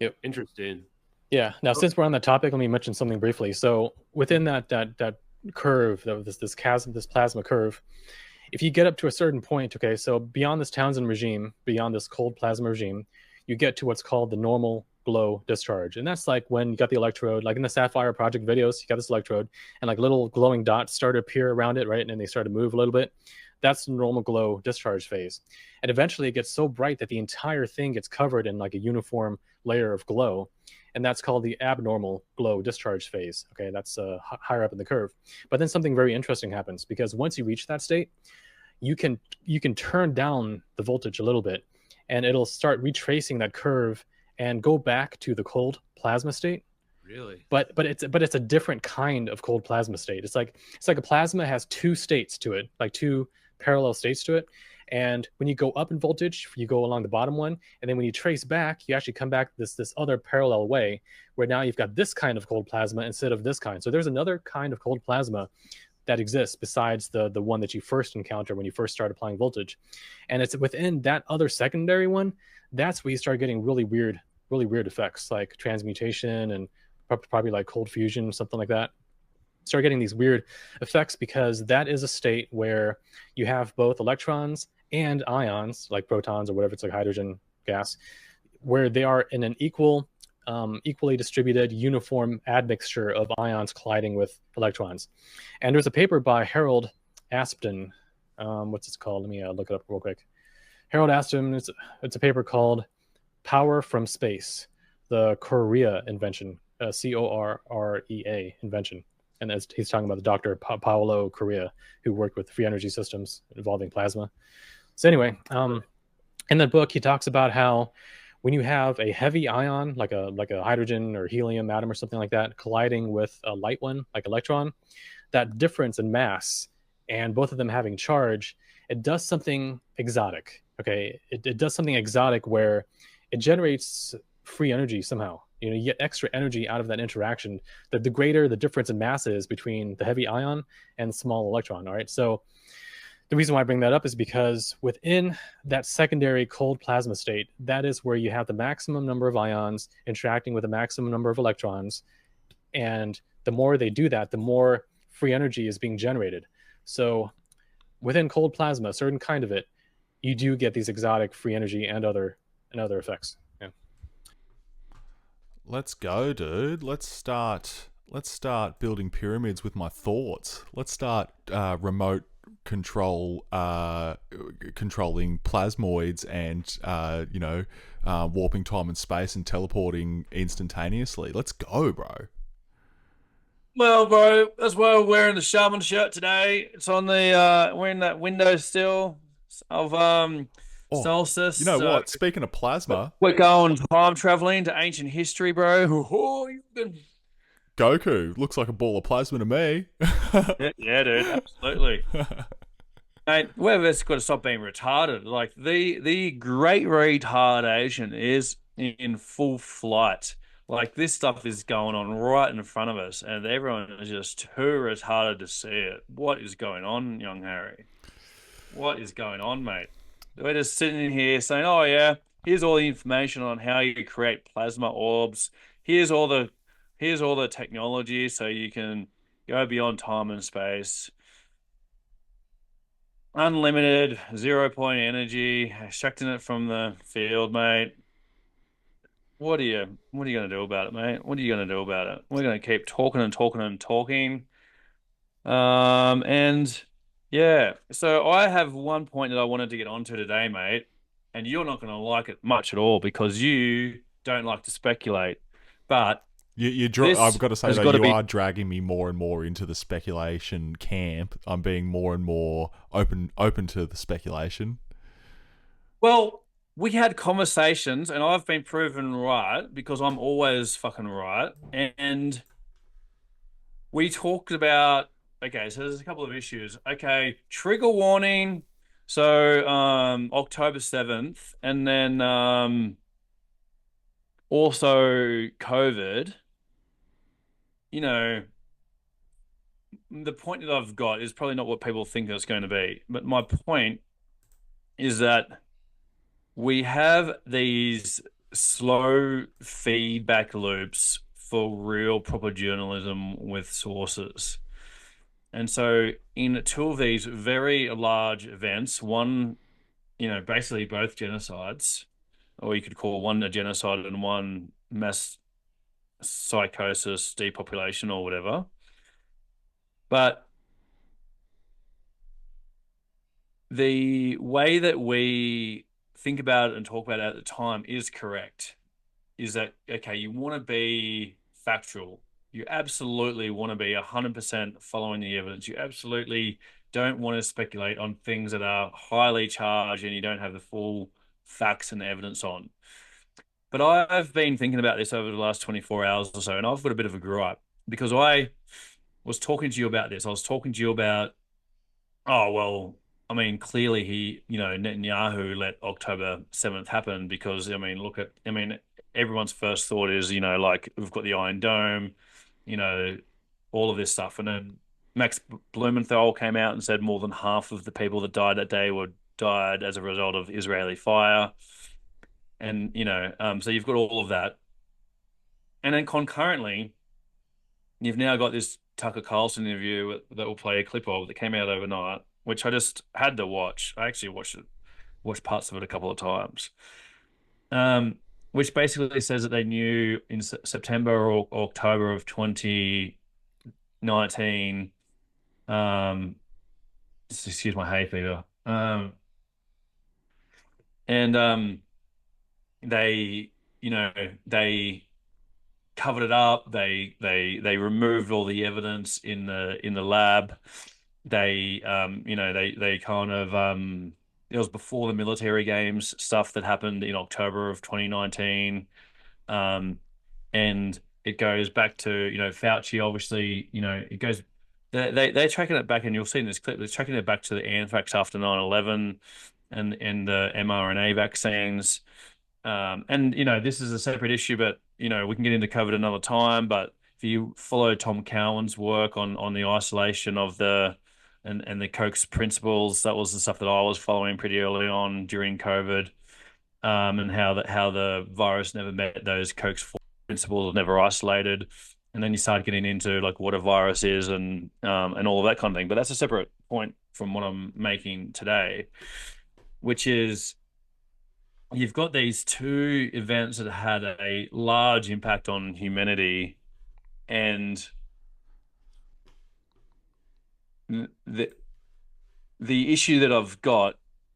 Yep, interesting. Yeah. Now, since we're on that topic, let me mention something briefly. So within that curve, this chasm, this plasma curve, if you get up to a certain point, okay, so beyond this Townsend regime, beyond this cold plasma regime, you get to what's called the normal glow discharge. And that's like when you got the electrode, like in the Sapphire Project videos, you got this electrode and like little glowing dots start to appear around it, right? And then they start to move a little bit. That's the normal glow discharge phase. And eventually it gets so bright that the entire thing gets covered in like a uniform layer of glow. And that's called the abnormal glow discharge phase. Okay, that's higher up in the curve. But then something very interesting happens, because once you reach that state, you can turn down the voltage a little bit, and it'll start retracing that curve and go back to the cold plasma state. Really? But it's a different kind of cold plasma state. It's like a plasma has 2 states to it, like 2 parallel states to it. And when you go up in voltage, you go along the bottom one, and then when you trace back, you actually come back this other parallel way, where now you've got this kind of cold plasma instead of this kind. So there's another kind of cold plasma that exists besides the one that you first encounter when you first start applying voltage. And it's within that other secondary one, that's where you start getting really weird effects, like transmutation and probably like cold fusion, something like that. Start getting these weird effects, because that is a state where you have both electrons and ions, like protons or whatever, it's like hydrogen gas, where they are in an equally distributed, uniform admixture of ions colliding with electrons. And there's a paper by Harold Aspden. What's it called? Let me look it up real quick. Harold Aspden, it's a paper called Power from Space, the Correa invention, Correa invention. And he's talking about the Dr. Paolo Correa, who worked with free energy systems involving plasma. So anyway, in that book, he talks about how when you have a heavy ion, like a hydrogen or helium atom or something like that, colliding with a light one, like electron, that difference in mass and both of them having charge, it does something exotic. Okay, it does something exotic where it generates free energy somehow. You get extra energy out of that interaction. The greater the difference in mass is between the heavy ion and the small electron. All right, so the reason why I bring that up is because within that secondary cold plasma state, that is where you have the maximum number of ions interacting with the maximum number of electrons. And the more they do that, the more free energy is being generated. So within cold plasma, a certain kind of it, you do get these exotic free energy and other effects. Yeah. Let's go, dude. Let's start building pyramids with my thoughts. Let's start remote controlling plasmoids and warping time and space and teleporting instantaneously. Let's go, bro. Well, bro, that's why we're wearing the shaman shirt today. It's on the we're in that windowsill of solstice. You know what? Speaking of plasma, we're going time traveling to ancient history, bro. Goku looks like a ball of plasma to me. Yeah, dude, absolutely. Mate, we've just got to stop being retarded. Like the great retardation is in full flight. Like this stuff is going on right in front of us, and everyone is just too retarded to see it. What is going on, young Harry? What is going on, mate? We're just sitting in here saying, "Oh yeah, here's all the information on how you create plasma orbs. Here's all the technology so you can go beyond time and space." Unlimited 0 point energy, extracting it from the field, mate. What are you gonna do about it, mate? What are you gonna do about it? We're gonna keep talking and talking and talking. And yeah, so I have one point that I wanted to get onto today, mate, and you're not gonna like it much at all because you don't like to speculate. But I've got to say has though, got to you be are dragging me more and more into the speculation camp. I'm being more and more open to the speculation. Well, we had conversations, and I've been proven right because I'm always fucking right. And we talked about, okay, so there's a couple of issues. Okay, trigger warning. So, October 7th, and then also COVID. You know, the point that I've got is probably not what people think it's going to be. But my point is that we have these slow feedback loops for real proper journalism with sources. And so in two of these very large events, one, basically both genocides, or you could call one a genocide and one mass psychosis, depopulation or whatever. But the way that we think about it and talk about it at the time is correct. Is that, okay, you want to be factual. You absolutely want to be 100% following the evidence. You absolutely don't want to speculate on things that are highly charged and you don't have the full facts and evidence on. But I've been thinking about this over the last 24 hours or so, and I've got a bit of a gripe because I was talking to you about this. I was talking to you about, oh, well, I mean, clearly Netanyahu let October 7th happen because, everyone's first thought is, like we've got the Iron Dome, all of this stuff. And then Max Blumenthal came out and said more than half of the people that died that day died as a result of Israeli fire. And, so you've got all of that. And then concurrently, you've now got this Tucker Carlson interview that we'll play a clip of that came out overnight, which I just had to watch. I actually watched parts of it a couple of times. Which basically says that they knew in September or October of 2019. Excuse my hay fever. And they, they covered it up. They removed all the evidence in the lab. They they kind of it was before the military games stuff that happened in October of 2019. And it goes back to, Fauci, obviously, it goes, they're tracking it back, and you'll see in this clip, they're tracking it back to the anthrax after 9/11 and the mRNA vaccines. And, this is a separate issue, but, we can get into COVID another time. But if you follow Tom Cowan's work on the isolation of and the Koch's principles, that was the stuff that I was following pretty early on during COVID. And how the virus never met those Koch's four principles, never isolated, and then you start getting into like what a virus is and all of that kind of thing. But that's a separate point from what I'm making today, which is you've got these two events that had a large impact on humanity, and the issue that I've got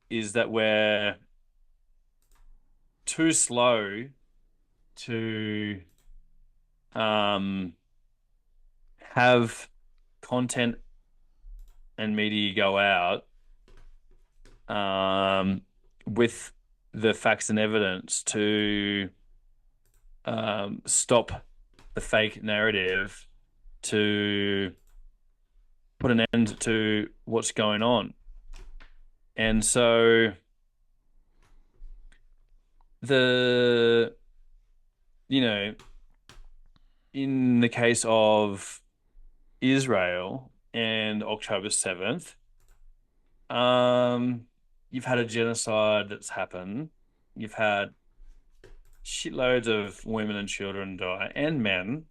is that we're too slow to have content and media go out with the facts and evidence to stop the fake narrative to put an end to what's going on. And so in the case of Israel and October 7th, you've had a genocide that's happened. You've had shitloads of women and children die, and men.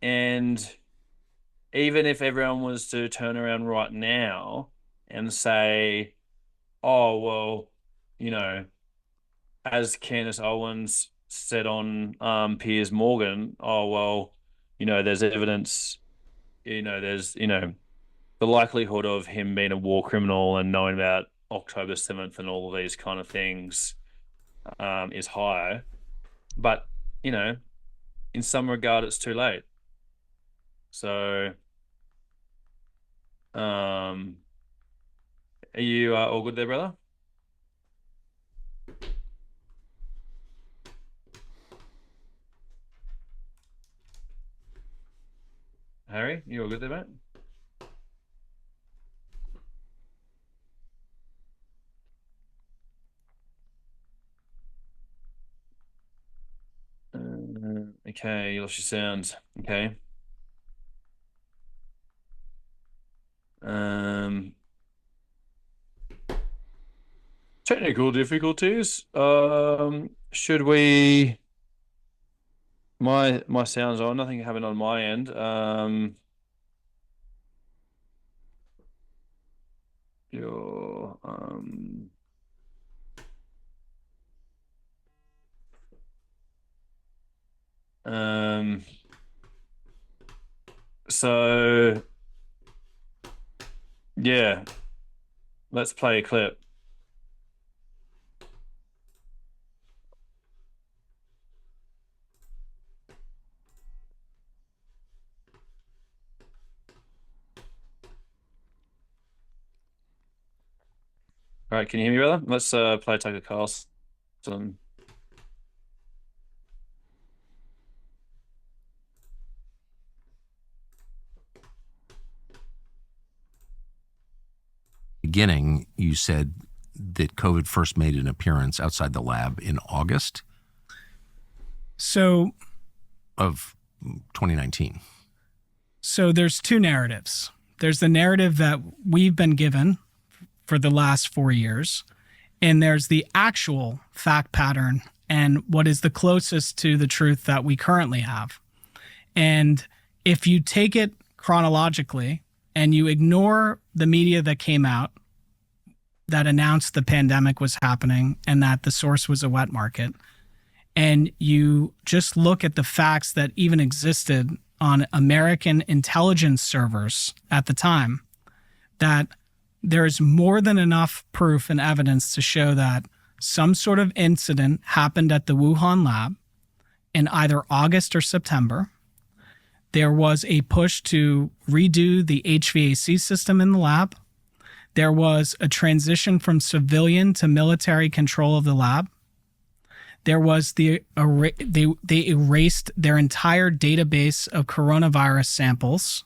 And even if everyone was to turn around right now and say, oh, well, as Candace Owens said on Piers Morgan, oh, well, there's evidence, there's, the likelihood of him being a war criminal and knowing about October 7th and all of these kind of things is high. But, in some regard, it's too late. So, are you all good there, brother? Harry, you all good there, mate? Okay, you lost your sound. Okay. Technical difficulties. Should we? My sound's on. Nothing happened on my end. Your So yeah, let's play a clip. All right, can you hear me, brother? Let's play Tucker Carlson. Beginning, you said that COVID first made an appearance outside the lab in August of 2019. So there's two narratives. There's the narrative that we've been given for the last 4 years, and there's the actual fact pattern and what is the closest to the truth that we currently have. And if you take it chronologically and you ignore the media that came out that announced the pandemic was happening and that the source was a wet market, and you just look at the facts that even existed on American intelligence servers at the time, that there is more than enough proof and evidence to show that some sort of incident happened at the Wuhan lab in either August or September. There was a push to redo the HVAC system in the lab. There was a transition from civilian to military control of the lab. There was they erased their entire database of coronavirus samples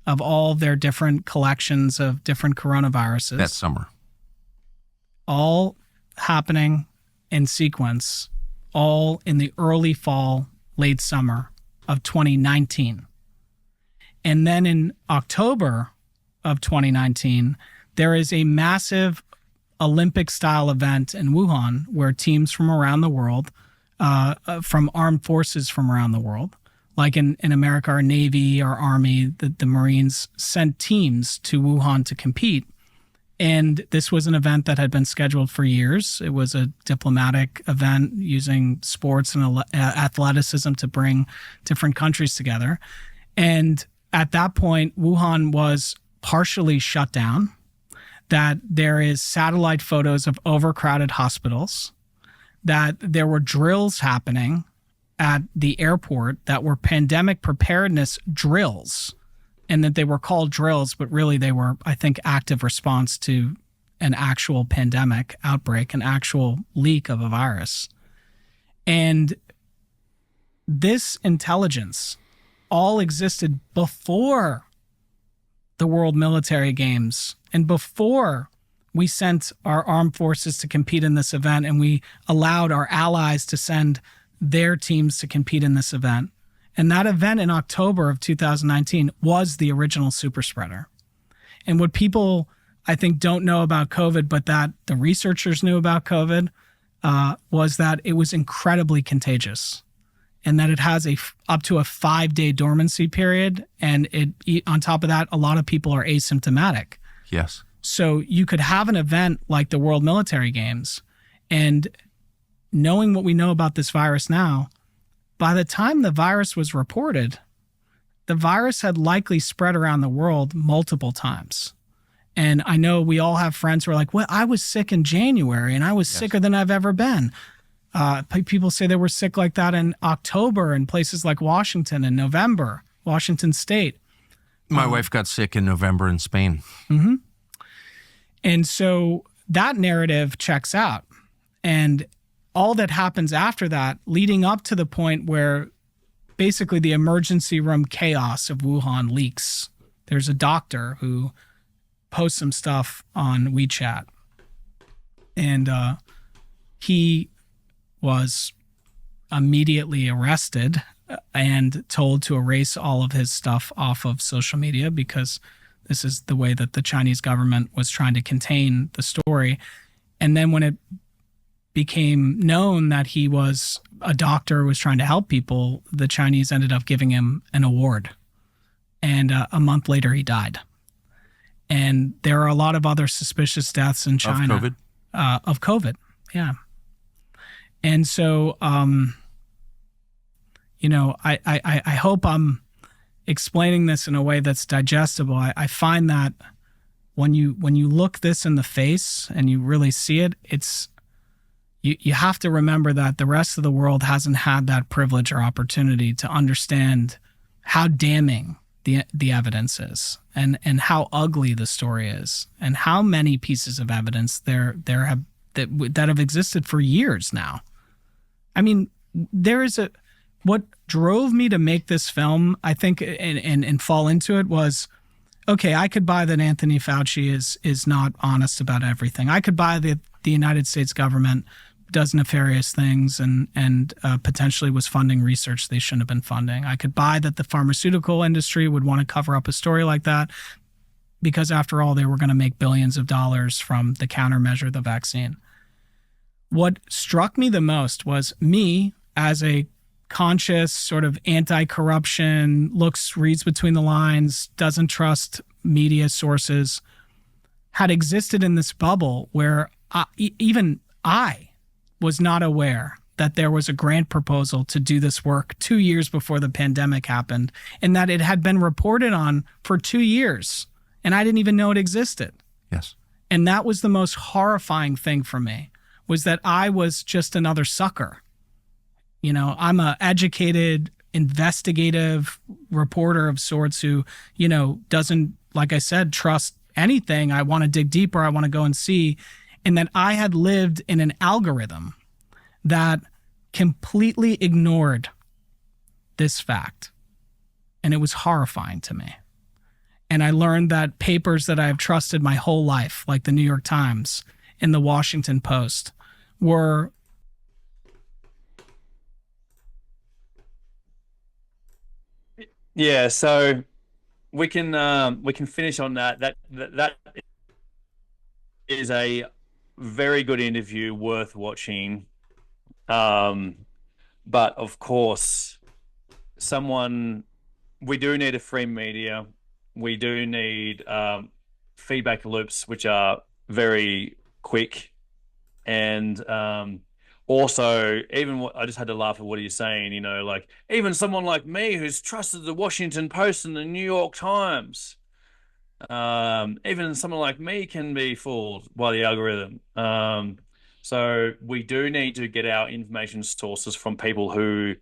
of all their different collections of different coronaviruses. That summer. All happening in sequence, all in the early fall, late summer of 2019. And then in October of 2019, there is a massive Olympic-style event in Wuhan where teams from around the world, from armed forces from around the world, like in America, our Navy, our Army, the Marines sent teams to Wuhan to compete. And this was an event that had been scheduled for years. It was a diplomatic event using sports and athleticism to bring different countries together. And at that point, Wuhan was partially shut down, that there is satellite photos of overcrowded hospitals, that there were drills happening at the airport that were pandemic preparedness drills, and that they were called drills, but really they were, I think, active response to an actual pandemic outbreak, an actual leak of a virus. And this intelligence all existed before the World Military Games and before we sent our armed forces to compete in this event, and we allowed our allies to send their teams to compete in this event. And that event in October of 2019 was the original super spreader. And what people, I think, don't know about COVID, but that the researchers knew about COVID, was that it was incredibly contagious, and that it has up to a 5-day dormancy period. And on top of that, a lot of people are asymptomatic. Yes. So you could have an event like the World Military Games, and knowing what we know about this virus now, by the time the virus was reported, the virus had likely spread around the world multiple times. And I know we all have friends who are like, well, I was sick in January and I was sicker than I've ever been. People say they were sick like that in October in places like Washington, in November, Washington State. My wife got sick in November in Spain. Mm-hmm. And so that narrative checks out. And all that happens after that, leading up to the point where basically the emergency room chaos of Wuhan leaks. There's a doctor who posts some stuff on WeChat, and he was immediately arrested and told to erase all of his stuff off of social media, because this is the way that the Chinese government was trying to contain the story. And then when it became known that he was a doctor who was trying to help people, the Chinese ended up giving him an award. And a month later, he died. And there are a lot of other suspicious deaths in China. Of COVID? Of COVID, yeah. And so, I hope I'm explaining this in a way that's digestible. I find that when you look this in the face and you really see it, you have to remember that the rest of the world hasn't had that privilege or opportunity to understand how damning the evidence is, and how ugly the story is, and how many pieces of evidence there have that have existed for years now. I mean, what drove me to make this film, I think, and fall into it was, okay, I could buy that Anthony Fauci is not honest about everything. I could buy the United States government does nefarious things and potentially was funding research they shouldn't have been funding. I could buy that the pharmaceutical industry would want to cover up a story like that, because after all, they were going to make billions of dollars from the countermeasure, the vaccine. What struck me the most was me, as a conscious sort of anti-corruption, reads between the lines, doesn't trust media sources, had existed in this bubble where even I was not aware that there was a grant proposal to do this work 2 years before the pandemic happened, and that it had been reported on for 2 years, and I didn't even know it existed. Yes. And that was the most horrifying thing for me, was that I was just another sucker. You know, I'm an educated, investigative reporter of sorts who, doesn't, like I said, trust anything. I want to dig deeper. I want to go and see. And that I had lived in an algorithm that completely ignored this fact. And it was horrifying to me. And I learned that papers that I have trusted my whole life, like the New York Times and the Washington Post, were Yeah, so we can finish on that. That is a very good interview, worth watching. But of course, we do need a free media. We do need feedback loops, which are very quick. And also, I just had to laugh at what you're saying, like even someone like me who's trusted the Washington Post and the New York Times, even someone like me can be fooled by the algorithm. So we do need to get our information sources from people who,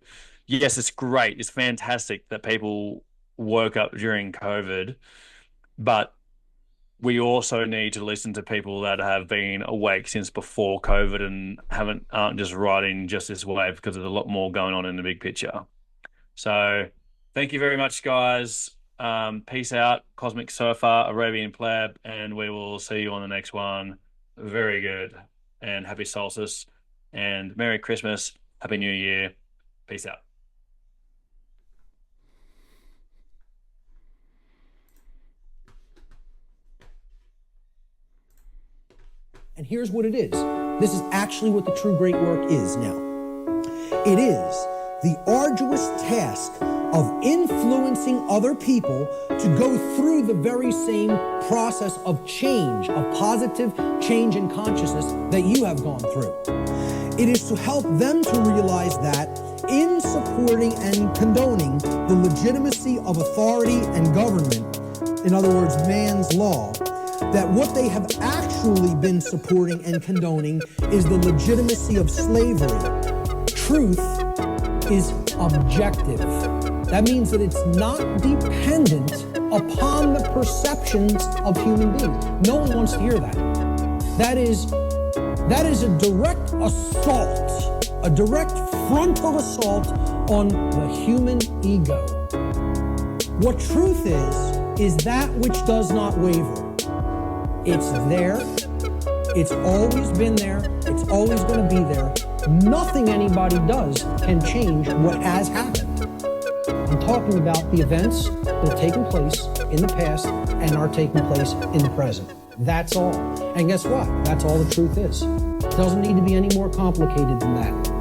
yes, it's great. It's fantastic that people woke up during COVID, but we also need to listen to people that have been awake since before COVID and aren't just riding just this wave, because there's a lot more going on in the big picture. So thank you very much, guys. Peace out, Cosmic Surfer, Arabian Pleb, and we will see you on the next one. Very good. And happy solstice and Merry Christmas. Happy New Year. Peace out. And here's what it is. This is actually what the true great work is now. It is the arduous task of influencing other people to go through the very same process of change, of positive change in consciousness that you have gone through. It is to help them to realize that in supporting and condoning the legitimacy of authority and government, in other words, man's law, that what they have actually been supporting and condoning is the legitimacy of slavery. Truth is objective. That means that it's not dependent upon the perceptions of human beings. No one wants to hear that. That is a direct assault, a direct frontal assault on the human ego. What truth is that which does not waver. It's there. It's always been there. It's always going to be there. Nothing anybody does can change what has happened. I'm talking about the events that have taken place in the past and are taking place in the present. That's all. And guess what? That's all the truth is. It doesn't need to be any more complicated than that.